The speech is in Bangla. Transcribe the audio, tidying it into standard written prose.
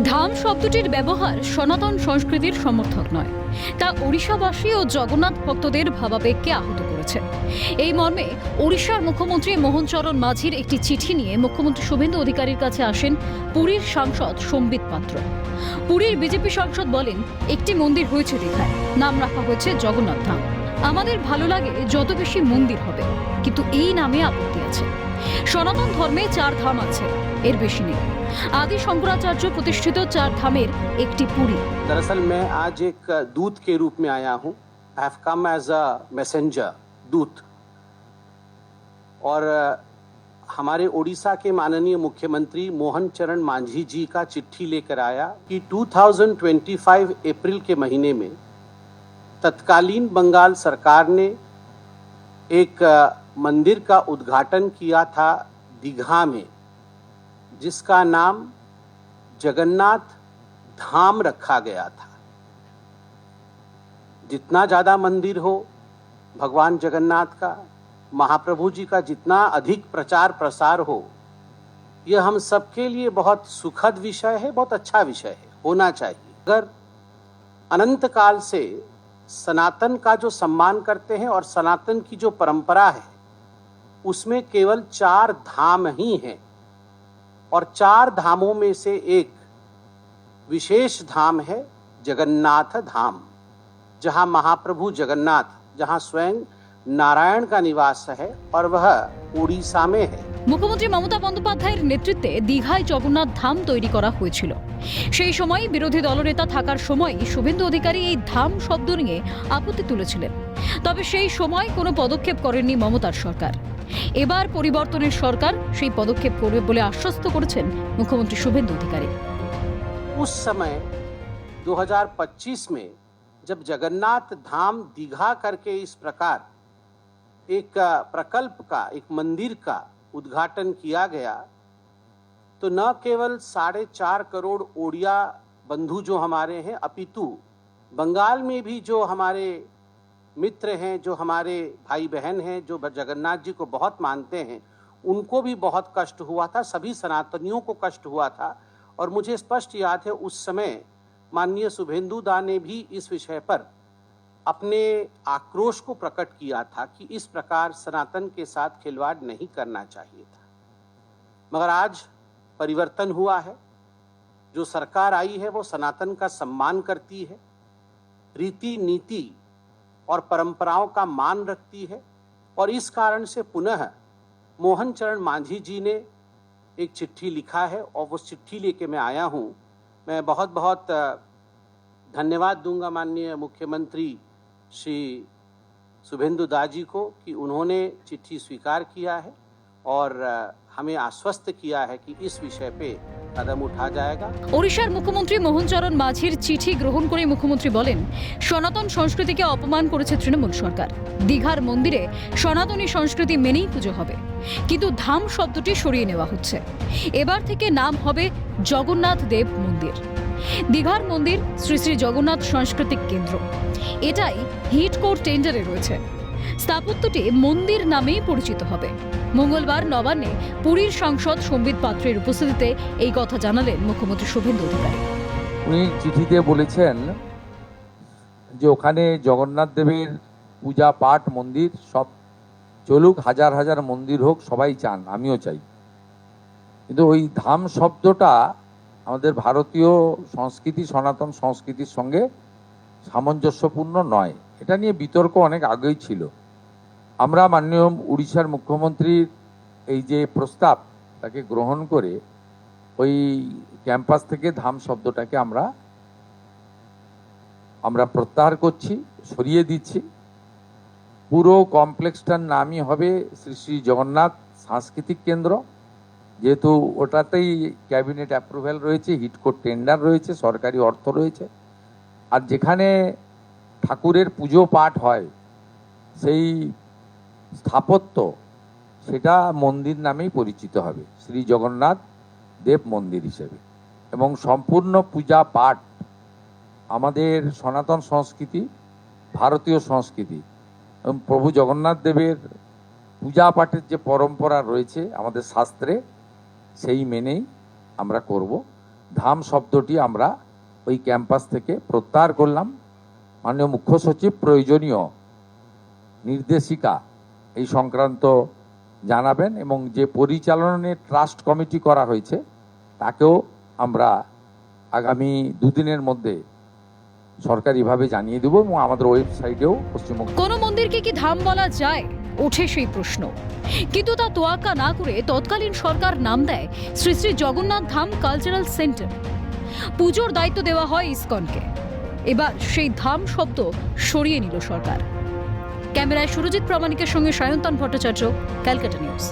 ধাম শব্দটির ব্যবহার সনাতন সংস্কৃতির সমর্থক নয়, তা ওড়িশাবাসী ও জগন্নাথ ভক্তদের ভাবাবেগকে আহত করেছে। এই মর্মে ওড়িশার মুখ্যমন্ত্রী মোহন চরণ মাঝির একটি চিঠি নিয়ে মুখ্যমন্ত্রী শুভেন্দু অধিকারীর কাছে আসেন পুরীর সাংসদ সম্বিত পাত্র। পুরীর বিজেপি সাংসদ বলেন, একটি মন্দির হয়েছে দীঘায়, নাম রাখা হয়েছে জগন্নাথ ধাম। আমাদের ভালো লাগে যত বেশি মন্দির হবে, কিন্তু এই নামে আপত্তি আছে। সনাতন ধর্মে 4 ধাম আছে, এর বেশি নেই। आदि शंकराचार्य प्रतिष्ठित 4 धामेर एकटी पुरी। दरअसल मैं आज एक दूत के रूप में आया हूँ। I have come as a messenger, दूत। और हमारे ओडिशा के माननीय मुख्यमंत्री मोहन चरण मांझी जी का चिट्ठी लेकर आया कि 2025 अप्रैल के महीने में तत्कालीन बंगाल सरकार ने एक मंदिर का उद्घाटन किया था दीघा में, जिसका नाम जगन्नाथ धाम रखा गया था। जितना ज़्यादा मंदिर हो भगवान जगन्नाथ का, महाप्रभु जी का जितना अधिक प्रचार प्रसार हो, यह हम सबके लिए बहुत सुखद विषय है, बहुत अच्छा विषय है, होना चाहिए। अगर अनंत काल से सनातन का जो सम्मान करते हैं और सनातन की जो परंपरा है, उसमें केवल 4 धाम ही हैं, और 4 धामों में से एक विशेष धाम है जगन्नाथ धाम, जहां महाप्रभु जगन्नाथ, जहां स्वयं नारायण का निवास है, और वह उड़ीसा में है। মুখ্যমন্ত্রী মমতা বন্দ্যোপাধ্যায়ের নেতৃত্বে দীঘায় জগন্নাথ ধাম তৈরি করা হয়েছিল। সেই সময় বিরোধী দলনেতা থাকার সময় শুভেন্দু অধিকারী এই ধাম শব্দ নিয়ে আপত্তি তুলেছিলেন। তবে সেই সময় কোনো পদক্ষেপ করেননি মমতার সরকার। এবার পরিবর্তনের সরকার সেই পদক্ষেপ করবে বলে আশ্বস্ত করেছেন মুখ্যমন্ত্রী শুভেন্দু অধিকারী। उस समय 2025 में जब जगन्नाथ धाम दीघा करके इस प्रकार एक प्रकल्प का, एक मंदिर का उद्घाटन किया गया, तो न केवल 4.5 करोड़ ओडिया बंधु जो हमारे हैं, अपितु बंगाल में भी जो हमारे मित्र हैं, जो हमारे भाई बहन हैं, जो जगन्नाथ जी को बहुत मानते हैं, उनको भी बहुत कष्ट हुआ था, सभी सनातनियों को कष्ट हुआ था। और मुझे स्पष्ट याद है उस समय माननीय शुभेंदु दा ने भी इस विषय पर अपने आक्रोश को प्रकट किया था कि इस प्रकार सनातन के साथ खिलवाड़ नहीं करना चाहिए था। मगर आज परिवर्तन हुआ है, जो सरकार आई है वो सनातन का सम्मान करती है, रीति नीति और परंपराओं का मान रखती है, और इस कारण से पुनः मोहन चरण मांझी जी ने एक चिट्ठी लिखा है, और वो चिट्ठी लेके मैं आया हूँ। मैं बहुत बहुत धन्यवाद दूंगा माननीय मुख्यमंत्री श्री शुभेंदु दा जी को कि उन्होंने चिट्ठी स्वीकार किया है और हमें आश्वस्त किया है कि इस विषय पे कदम उठा जाएगा। ওড়িশার মুখ্যমন্ত্রী মোহন চরণ মাঝির চিঠি গ্রহণ করে মুখ্যমন্ত্রী বলেন, সনাতন সংস্কৃতিকে অপমান করেছে তৃণমূল সরকার। দীঘার মন্দিরে সনাতনী সংস্কৃতি মেনেই পুজো হবে, কিন্তু ধাম শব্দটি সরিয়ে নেওয়া হচ্ছে। এবার থেকে নাম হবে জগন্নাথ দেব মন্দির। দীঘার মন্দির শ্রী শ্রী জগন্নাথ সাংস্কৃতিক কেন্দ্র, এটাই হিট কোর টেন্ডারে রয়েছে। স্থাপত্যটি মন্দির নামেই পরিচিত হবে। মঙ্গলবার নবান্নে পুরীর সাংসদ সম্বিত পাত্রের উপস্থিতিতে এই কথা জানালেন মুখ্যমন্ত্রী শুভেন্দু অধিকারী। উনি চিঠিতে বলেছেন যে ওখানে জগন্নাথ দেবের পূজা পাঠ মন্দির সব চলুক, হাজার হাজার মন্দির হোক, সবাই চান, আমিও চাই, কিন্তু ওই ধাম শব্দটা আমাদের ভারতীয় সংস্কৃতি, সনাতন সংস্কৃতির সঙ্গে সামঞ্জস্যপূর্ণ নয়। এটা নিয়ে বিতর্ক অনেক আগেই ছিল। আমরা মাননীয় উড়িষ্যার মুখ্যমন্ত্রীর এই যে প্রস্তাব, তাকে গ্রহণ করে ওই ক্যাম্পাস থেকে ধাম শব্দটাকে আমরা প্রত্যাহার করছি, সরিয়ে দিচ্ছি। পুরো কমপ্লেক্সটার নামই হবে শ্রী শ্রী জগন্নাথ সাংস্কৃতিক কেন্দ্র, যেহেতু ওটাতেই ক্যাবিনেট অ্যাপ্রুভ্যাল রয়েছে, হিটকোর টেন্ডার রয়েছে, সরকারি অর্থ রয়েছে। আর যেখানে ঠাকুরের পুজো পাঠ হয় সেই স্থাপত্য, সেটা মন্দির নামেই পরিচিত হবে, শ্রী জগন্নাথ দেব মন্দির হিসেবে। এবং সম্পূর্ণ পূজা পাঠ আমাদের সনাতন সংস্কৃতি ভারতীয় সংস্কৃতি এবং প্রভু জগন্নাথ দেবের পূজা পাঠের যে পরম্পরা রয়েছে আমাদের শাস্ত্রে, সেই মেনেই আমরা করব। ধাম শব্দটি আমরা ওই ক্যাম্পাস থেকে প্রত্যাহার করলাম। মাননীয় মুখ্য সচিব প্রয়োজনীয় নির্দেশিকা এই সংক্রান্ত জানাবেন এবং যে পরিচালনের ট্রাস্ট কমিটি করা হয়েছে তাকেও আমরা আগামী দুদিনের মধ্যে সরকারিভাবে জানিয়ে দেব এবং আমাদের ওয়েবসাইটেও পশ্চিমবঙ্গ। কোনো মন্দিরকে কি ধাম বলা যায়, ওঠে সেই প্রশ্ন। কিন্তু তা তোয়াক্কা না করে তৎকালীন সরকার নাম দেয় শ্রী শ্রী জগন্নাথ ধাম কালচারাল সেন্টার। পুজোর দায়িত্ব দেওয়া হয় ইসকনকে। এবার সেই ধাম শব্দ সরিয়ে নিল সরকার। ক্যামেরায় সুরজিৎ প্রামাণিকের সঙ্গে সায়ন্তন ভট্টাচার্য, ক্যালকাটা নিউজ।